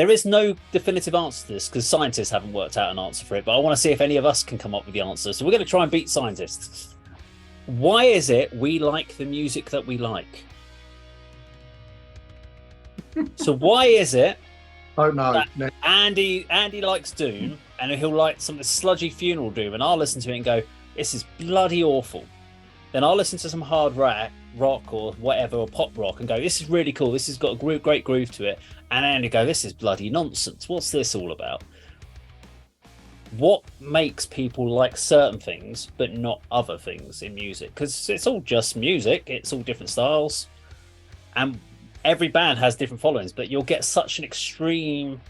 There is no definitive answer to this because scientists haven't worked out an answer for it, but I want to see if any of us can come up with the answer. So we're going to try and beat scientists. Why is it we like the music that we like? So why is it Oh no, that Andy likes Doom and he'll like some sludgy funeral Doom, and I'll listen to it and go, this is bloody awful. Then I'll listen to some hard rock or whatever, or pop rock, and go, this is really cool. This has got a great groove to it. And Andy go, this is bloody nonsense. What's this all about? What makes people like certain things but not other things in music? Because it's all just music. It's all different styles. And every band has different followings, but you'll get such an extreme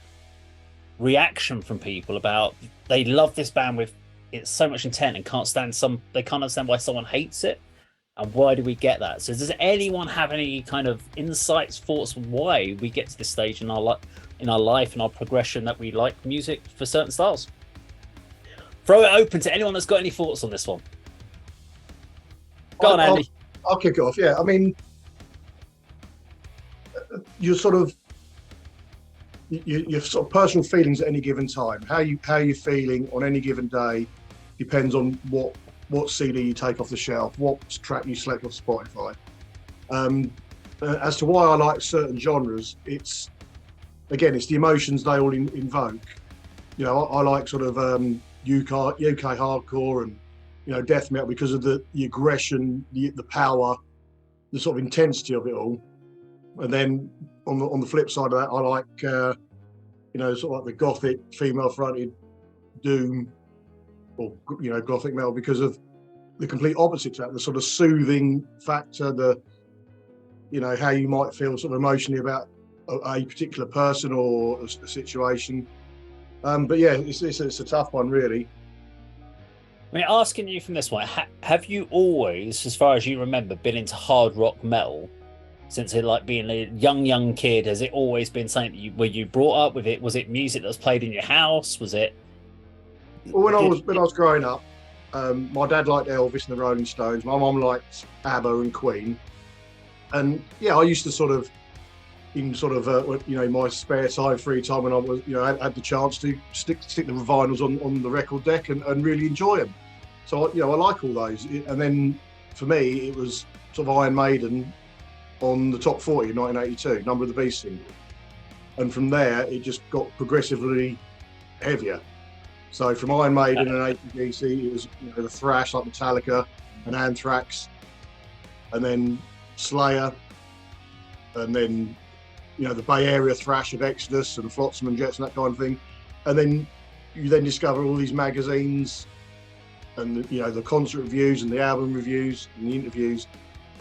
reaction from people about they love this band with it's so much intent and they can't understand why someone hates it. And why do we get that? So does anyone have any kind of insights, thoughts on why we get to this stage in our life and our progression that we like music for certain styles? Throw it open to anyone that's got any thoughts on this one. Go on, Andy. I'll kick it off. Yeah, I mean, your sort of personal feelings at any given time. How you feeling on any given day depends on what CD you take off the shelf, what track you select off Spotify. As to why I like certain genres, it's the emotions they all invoke. You know, I like sort of UK hardcore and, you know, death metal because of the aggression, the power, the sort of intensity of it all. And then on the flip side of that, I like you know, sort of like the gothic female-fronted doom, or, you know, gothic metal, because of the complete opposite to that, the sort of soothing factor, the, you know, how you might feel sort of emotionally about a particular person or a situation. But yeah, it's a tough one, really. I mean, asking you from this one, have you always, as far as you remember, been into hard rock metal since it, like, being a young kid? Has it always been something that were you brought up with it? Was it music that was played in your house? Was it? Well, when I was growing up, my dad liked Elvis and the Rolling Stones. My mum liked ABBA and Queen, and yeah, I used to sort of, in sort of you know, my spare time, free time, when I was, you know, had the chance to stick the vinyls on the record deck and really enjoy them. So, you know, I like all those. And then for me, it was sort of Iron Maiden on the top 40 in 1982, Number of the Beast single, and from there it just got progressively heavier. So from Iron Maiden and A.D.K, it was, you know, the thrash like Metallica and Anthrax, and then Slayer, and then, you know, the Bay Area thrash of Exodus and Flotsam and Jetsam, that kind of thing. And then you then discover all these magazines and the, you know, the concert reviews and the album reviews and the interviews,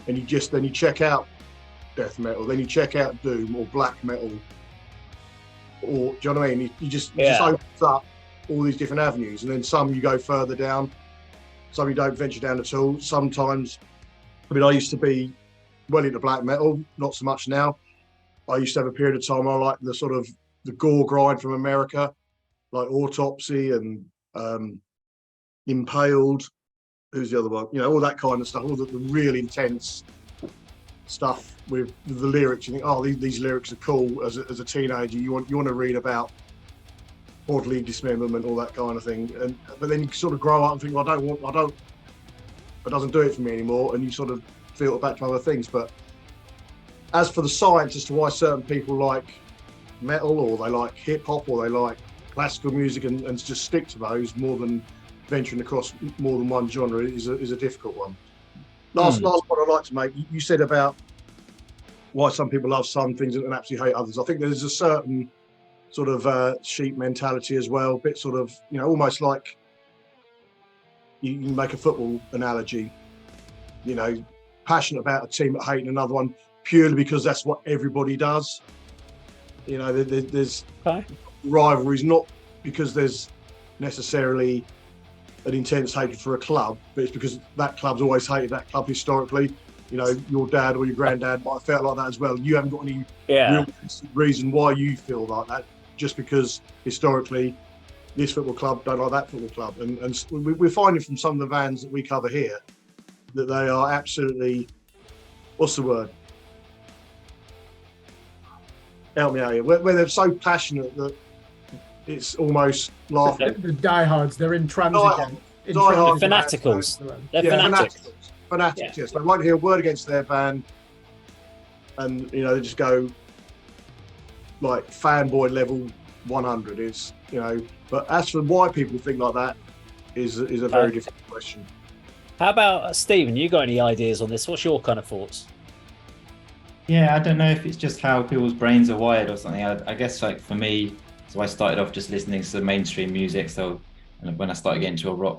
and you check out death metal, then you check out doom or black metal, or, do you know what I mean? You just opens up all these different avenues, and then some you go further down, some you don't venture down at all. Sometimes, I mean, I used to be well into black metal, not so much now. I used to have a period of time I liked the sort of the gore grind from America, like Autopsy and Impaled. Who's the other one? You know, all that kind of stuff, all the really intense stuff with the lyrics. You think, oh, these lyrics are cool. As a teenager, you want to read about bodily dismemberment, all that kind of thing. But then you sort of grow up and think, well, it doesn't do it for me anymore, and you sort of filter back to other things. But as for the science as to why certain people like metal, or they like hip hop, or they like classical music, and just stick to those more than venturing across more than one genre, is a difficult one. Last point I'd like to make, you said about why some people love some things and absolutely hate others. I think there's a certain sort of sheep mentality as well, a bit sort of, you know, almost like you can make a football analogy, you know, passionate about a team but hating another one purely because that's what everybody does. You know, there's rivalries, not because there's necessarily an intense hatred for a club, but it's because that club's always hated that club historically. You know, your dad or your granddad might have felt like that as well. You haven't got any real reason why you feel like that, just because historically this football club don't like that football club. And we're finding from some of the bands that we cover here that they are absolutely, what's the word? help me out here, where they're so passionate that it's almost laughable. The diehards, they're intransigent. Diehard fanaticals. They're fanatics. Fanatics, yes. They won't hear a word against their band, and they just go like fanboy level 100. Is but as for why people think like that is a very different question. How about Stephen? You got any ideas on this? What's your kind of thoughts? Yeah, I don't know if it's just how people's brains are wired or something. I guess like for me, so I started off just listening to the mainstream music. So when I started getting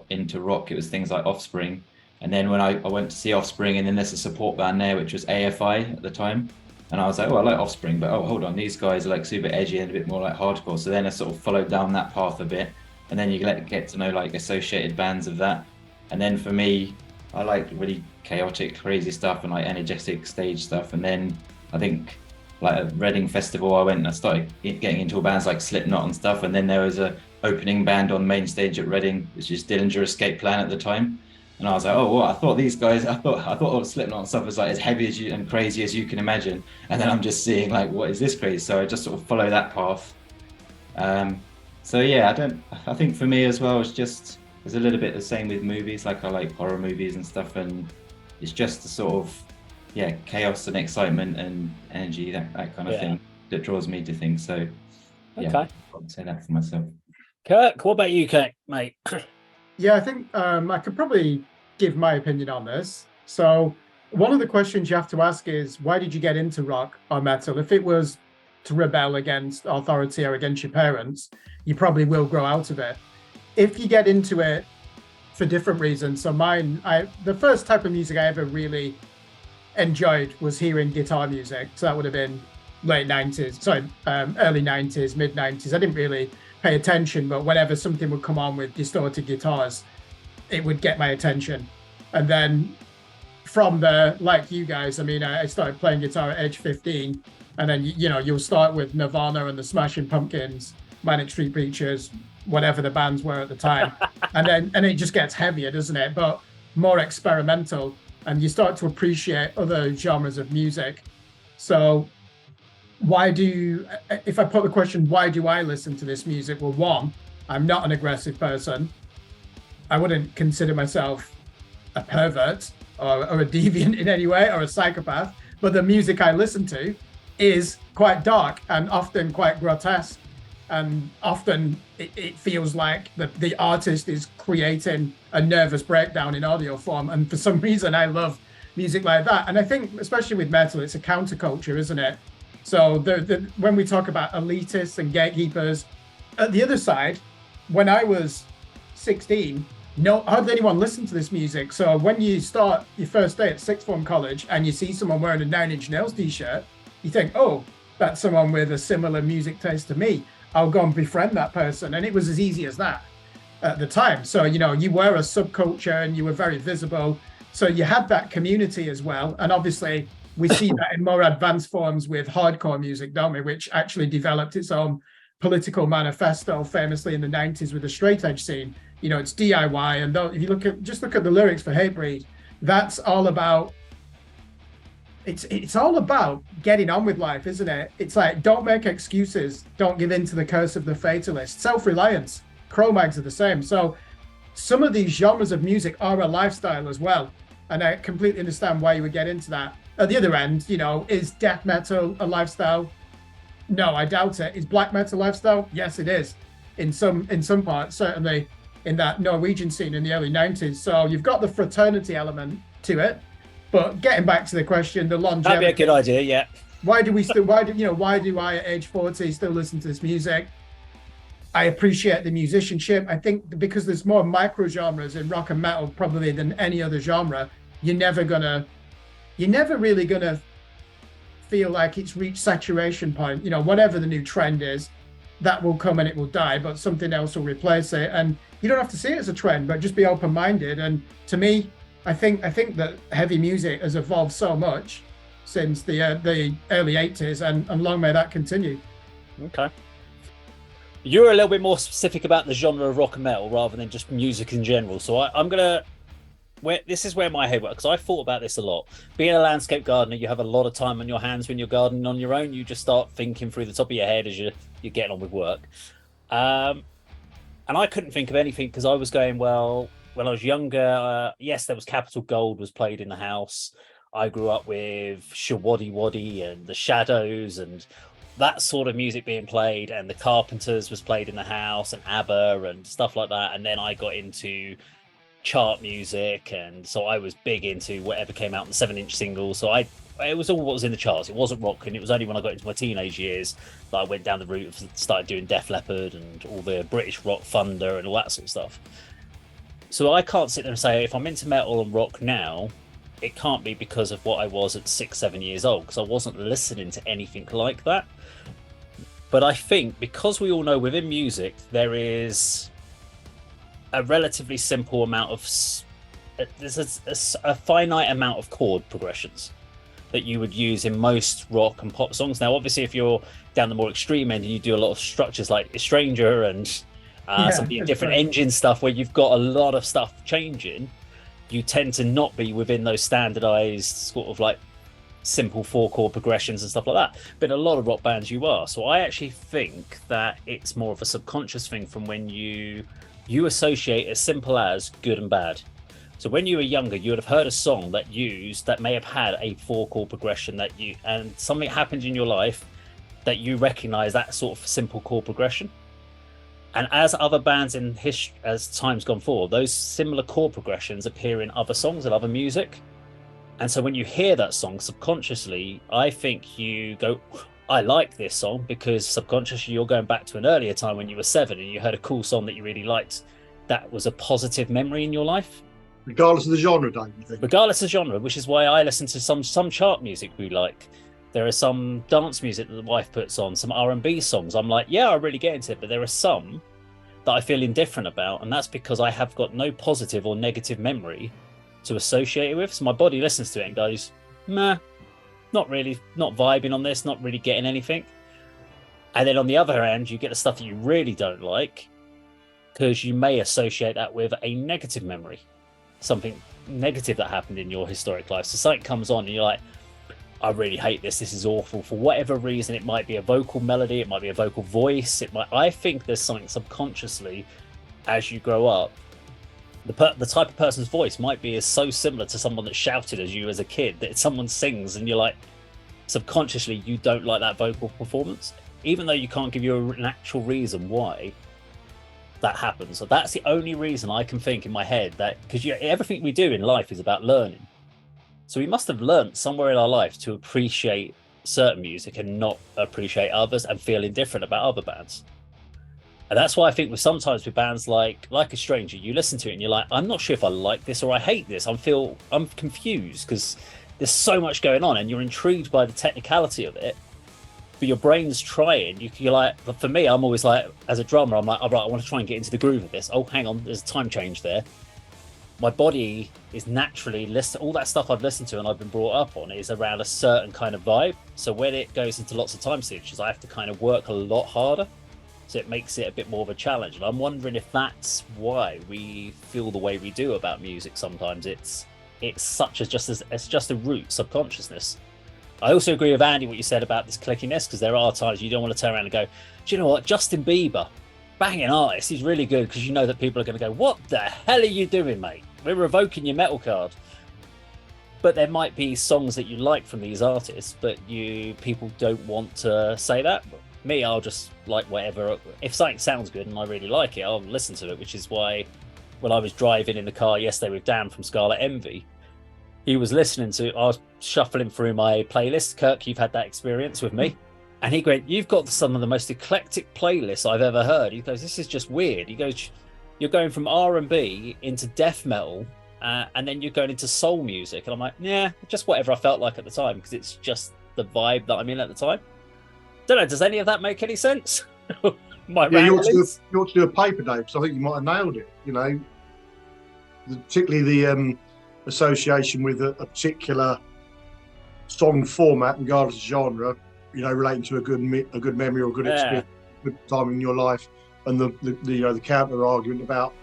into rock, it was things like Offspring. And then when I went to see Offspring, and then there's a support band there, which was AFI at the time. And I was like, oh, I like Offspring, but oh, hold on, these guys are like super edgy and a bit more like hardcore. So then I sort of followed down that path a bit. And then you get to know like associated bands of that. And then for me, I like really chaotic, crazy stuff and like energetic stage stuff. And then I think like at Reading Festival, I went and I started getting into bands like Slipknot and stuff. And then there was a opening band on main stage at Reading, which is Dillinger Escape Plan at the time. And I was like, oh, well, I thought these guys, I thought all Slipknot and stuff was like as heavy as you and crazy as you can imagine. And then I'm just seeing like, what is this crazy? So I just sort of follow that path. So yeah, I think for me as well, it's just, it's a little bit the same with movies. Like I like horror movies and stuff, and it's just the sort of, chaos and excitement and energy, that kind of thing that draws me to things. So yeah, I'd say that for myself. Kirk, what about you, mate? Yeah, I think I could probably give my opinion on this. So one of the questions you have to ask is, why did you get into rock or metal? If it was to rebel against authority or against your parents, you probably will grow out of it. If you get into it for different reasons, so the first type of music I ever really enjoyed was hearing guitar music. So that would have been early 90s, mid 90s. I didn't really pay attention, but whenever something would come on with distorted guitars, it would get my attention. And then from there, like you guys, I started playing guitar at age 15, and then you'll start with Nirvana and the Smashing Pumpkins, Manic Street Preachers, whatever the bands were at the time, and it just gets heavier, doesn't it? But more experimental, and you start to appreciate other genres of music. So if I put the question, why do I listen to this music? Well, one, I'm not an aggressive person. I wouldn't consider myself a pervert or a deviant in any way or a psychopath, but the music I listen to is quite dark and often quite grotesque. And often it feels like the artist is creating a nervous breakdown in audio form. And for some reason, I love music like that. And I think, especially with metal, it's a counterculture, isn't it? So when we talk about elitists and gatekeepers, at the other side, when I was 16, hardly anyone listened to this music. So when you start your first day at sixth form college and you see someone wearing a Nine Inch Nails t-shirt, you think, oh, that's someone with a similar music taste to me. I'll go and befriend that person. And it was as easy as that at the time. So, you were a subculture and you were very visible. So you had that community as well. And obviously we see that in more advanced forms with hardcore music, don't we? Which actually developed its own political manifesto famously in the 90s with the straight edge scene. It's DIY. And if you look at the lyrics for Hatebreed, that's all about, it's all about getting on with life, isn't it? It's like, don't make excuses, don't give in to the curse of the fatalist. Self-reliance, Cro-Mags are the same. So some of these genres of music are a lifestyle as well, and I completely understand why you would get into that. At the other end, is death metal a lifestyle? No, I doubt it. Is black metal a lifestyle? Yes, it is. In some parts, certainly in that Norwegian scene in the early 90s. So you've got the fraternity element to it. But getting back to the question, the longevity. That'd be a good idea, yeah. Why do I at age 40 still listen to this music? I appreciate the musicianship. I think because there's more micro genres in rock and metal probably than any other genre, you're never really gonna feel like it's reached saturation point. Whatever the new trend is, that will come and it will die, but something else will replace it. And you don't have to see it as a trend, but just be open-minded. And to me, I think that heavy music has evolved so much since the early 80s, and long may that continue. Okay. You're a little bit more specific about the genre of rock and metal rather than just music in general. So I'm going to this is where my head works, because I thought about this a lot. Being a landscape gardener, you have a lot of time on your hands when you're gardening on your own. You just start thinking through the top of your head as you're getting on with work. And I couldn't think of anything because I was going, well, when I was younger, yes, there was Capital Gold was played in the house. I grew up with Shawaddy Waddy and the Shadows and that sort of music being played, and the Carpenters was played in the house, and ABBA and stuff like that. And then I got into chart music, and so I was big into whatever came out in the 7-inch single. So it was all what was in the charts. It wasn't rock, and it was only when I got into my teenage years that I went down the route of started doing Def Leppard and all the British rock thunder and all that sort of stuff. So I can't sit there and say if I'm into metal and rock now, it can't be because of what I was at 6-7 years old, because I wasn't listening to anything like that. But I think because we all know within music there is a relatively simple amount of there's a finite amount of chord progressions that you would use in most rock and pop songs. Now, obviously, if you're down the more extreme end and you do a lot of structures like Stranger and some different engine stuff where you've got a lot of stuff changing, you tend to not be within those standardized sort of like simple 4-chord progressions and stuff like that. But in a lot of rock bands you are. So I actually think that it's more of a subconscious thing from when you associate as simple as good and bad. So when you were younger, you would have heard a song that may have had a 4-chord progression and something happened in your life that you recognize that sort of simple chord progression. And as other bands in history, as time's gone forward, those similar chord progressions appear in other songs and other music. And so when you hear that song subconsciously, I think you go, I like this song, because subconsciously you're going back to an earlier time when you were 7 and you heard a cool song that you really liked. That was a positive memory in your life. Regardless of the genre, don't you think? Regardless of genre, which is why I listen to some chart music we like. There are some dance music that the wife puts on, some R&B songs. I'm like, yeah, I really get into it. But there are some that I feel indifferent about. And that's because I have got no positive or negative memory to associate it with. So my body listens to it and goes, meh, not really, not vibing on this, not really getting anything. And then on the other hand, you get the stuff that you really don't like because you may associate that with a negative memory, something negative that happened in your historic life. So something comes on and you're like, I really hate this. This is awful. For whatever reason, it might be a vocal melody, it might be a vocal voice. I think there's something subconsciously as you grow up. The type of person's voice might be so similar to someone that shouted as you as a kid that someone sings and you're like, subconsciously you don't like that vocal performance, even though you can't give you an actual reason why that happens. So that's the only reason I can think in my head, that because everything we do in life is about learning. So we must have learned somewhere in our life to appreciate certain music and not appreciate others and feel indifferent about other bands. And that's why I think sometimes with bands like A Stranger, you listen to it and you're like, I'm not sure if I like this or I hate this. I'm confused because there's so much going on and you're intrigued by the technicality of it, but your brain's trying. You're like, for me, I'm always like, as a drummer, I'm like, all right, I want to try and get into the groove of this. Oh, hang on, there's a time change there. My body is naturally all that stuff I've listened to and I've been brought up on is around a certain kind of vibe. So when it goes into lots of time signatures, I have to kind of work a lot harder. So it makes it a bit more of a challenge. And I'm wondering if that's why we feel the way we do about music. Sometimes it's just a root subconsciousness. I also agree with Andy what you said about this clickiness, because there are times you don't want to turn around and go, do you know what, Justin Bieber, banging artist, he's really good, because you know that people are going to go, what the hell are you doing, mate? We're revoking your metal card. But there might be songs that you like from these artists, but people don't want to say that. Me, I'll just like whatever. If something sounds good and I really like it, I'll listen to it, which is why when I was driving in the car yesterday with Dan from Scarlet Envy, I was shuffling through my playlist. Kirk, you've had that experience with me. And he went, you've got some of the most eclectic playlists I've ever heard. He goes, this is just weird. He goes, you're going from R&B into death metal, and then you're going into soul music. And I'm like, yeah, just whatever I felt like at the time, because it's just the vibe that I'm in at the time. Don't know, does any of that make any sense? You ought to do a paper, Dave, because I think you might have nailed it. You know, particularly the association with a particular song format, regardless of genre, you know, relating to a good memory or a good experience, good time in your life, and the counter argument about,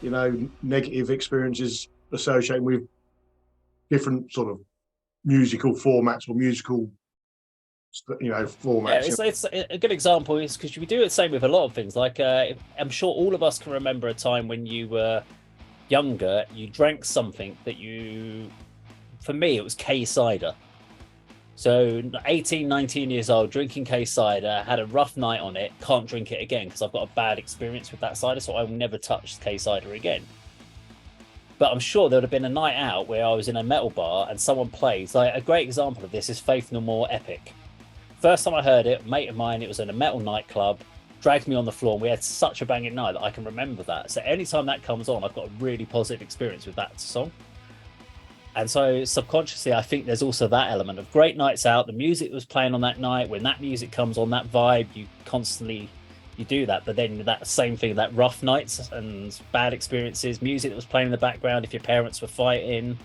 you know, negative experiences associating with different sort of musical formats or musical, formats. Yeah, it's a good example is because we do the same with a lot of things. Like I'm sure all of us can remember a time when you were younger, you drank something that for me, it was K cider. So 18, 19 years old, drinking K cider, had a rough night on it, can't drink it again because I've got a bad experience with that cider, so I will never touch K cider again. But I'm sure there would have been a night out where I was in a metal bar and someone plays. Like a great example of this is Faith No More Epic. First time I heard it, a mate of mine, it was in a metal nightclub, dragged me on the floor, and we had such a banging night that I can remember that. So anytime that comes on, I've got a really positive experience with that song. And so subconsciously, I think there's also that element of great nights out, the music that was playing on that night, when that music comes on, that vibe, you do that. But then that same thing, that rough nights and bad experiences, music that was playing in the background, if your parents were fighting,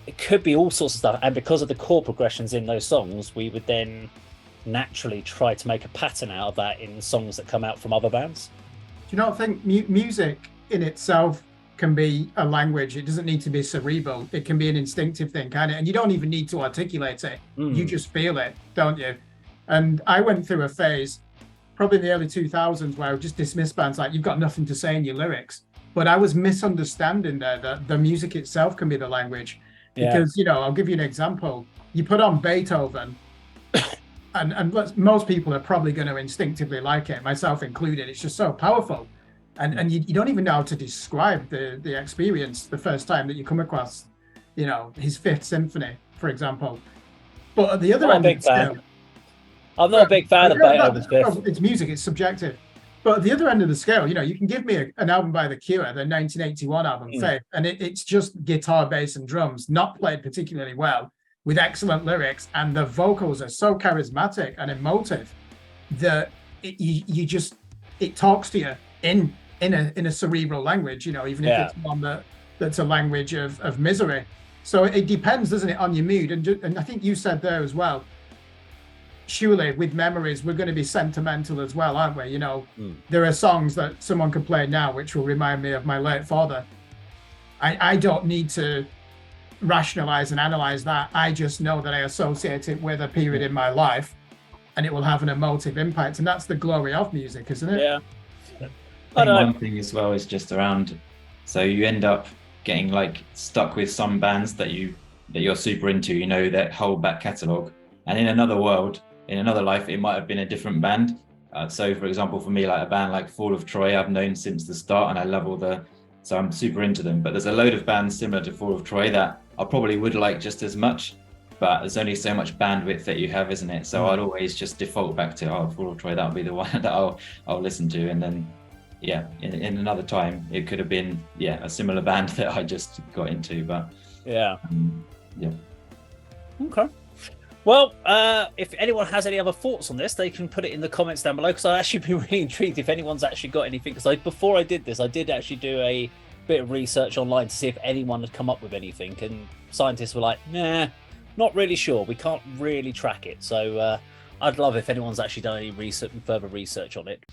it could be all sorts of stuff. And because of the chord progressions in those songs, we would then naturally try to make a pattern out of that in songs that come out from other bands. Do you not think music in itself can be a language? It doesn't need to be cerebral. It can be an instinctive thing, can it? And you don't even need to articulate it. You just feel it, don't you? And I went through a phase, probably in the early 2000s, where I would just dismiss bands like, you've got nothing to say in your lyrics. But I was misunderstanding there that the music itself can be the language. Because, I'll give you an example. You put on Beethoven, and most people are probably going to instinctively like it, myself included. It's just so powerful. And you don't even know how to describe the experience the first time that you come across, his Fifth Symphony, for example. But at the other end of the scale, I'm not a big fan of Beethoven's Fifth. It's music, it's subjective. But at the other end of the scale, you can give me an album by The Cure, the 1981 album, Faith, and it's just guitar, bass, and drums, not played particularly well, with excellent lyrics, and the vocals are so charismatic and emotive that it talks to you in a cerebral language, even if it's one that's a language of misery. So it depends, doesn't it, on your mood? And I think you said there as well, surely with memories, we're going to be sentimental as well, aren't we? There are songs that someone could play now which will remind me of my late father. I don't need to rationalize and analyze that. I just know that I associate it with a period in my life, and it will have an emotive impact. And that's the glory of music, isn't it? Yeah. I think one thing as well is just around, so you end up getting stuck with some bands that you're super into, that whole back catalogue, and in another world, in another life, it might have been a different band. So for example, for me, like a band like Fall of Troy, I've known since the start, and I love so I'm super into them. But there's a load of bands similar to Fall of Troy that I probably would like just as much, but there's only so much bandwidth that you have, isn't it? So I'd always just default back to Fall of Troy. That'll be the one that I'll listen to, and then in another time it could have been a similar band that I just got into. But Okay. Well, if anyone has any other thoughts on this, they can put it in the comments down below, because I'd actually be really intrigued if anyone's actually got anything. Because before I did this, I did actually do a bit of research online to see if anyone had come up with anything, and scientists were like, nah, not really sure. We can't really track it. So I'd love if anyone's actually done any further research on it.